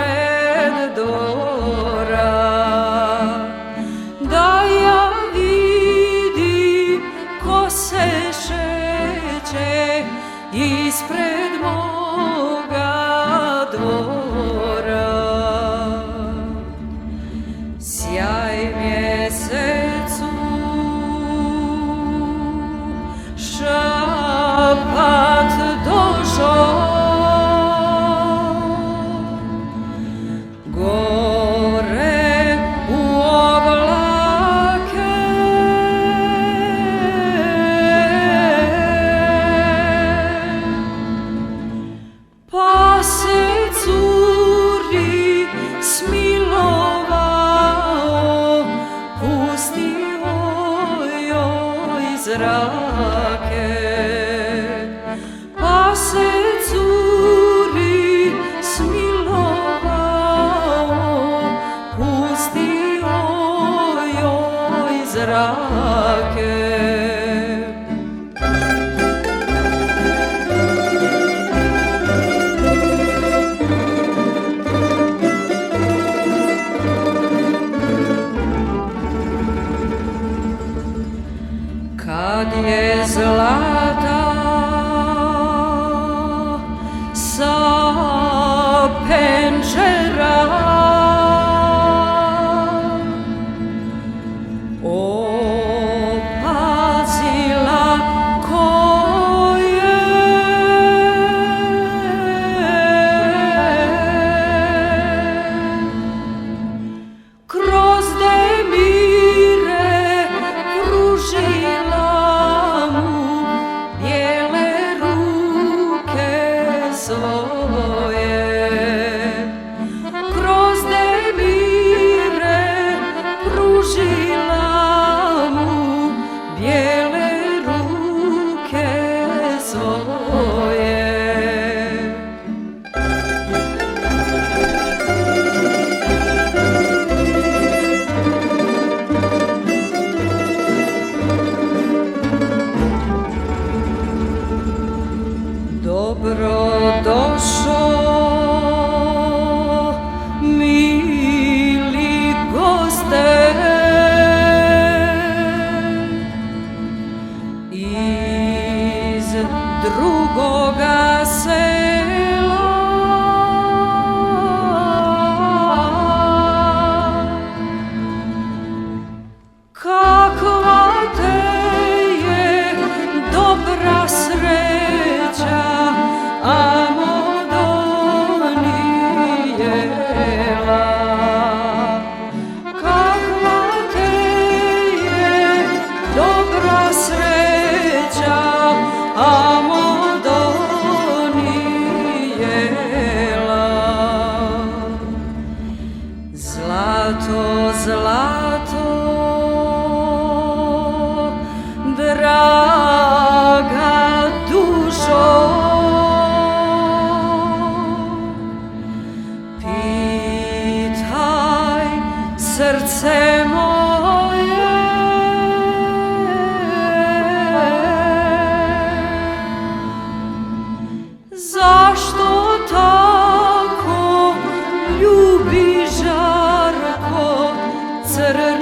ispred dvora, da ja vidim ko se šeće ispred moga dvora. Sjaj mjesecu, šapat došao, gore u oblake, pa se curi smilovao, pustio joj zrake. Pa se curi smilovao, pustio joj zrake. Kad je zlata sa penđera opazila ko je, kroz demire pružila mu bijele ruke svoje. Kroz demire pružila mu bijele ruke svoje. Dobro došao, mili goste, iz drugoga sela. Kakva te je dobra sreća, amo donijela. Kakva te je dobra sreća, amo donijela. Zlato, zlato, draga dušo, pitaj srce moje, zašto tako ljubi žarko crno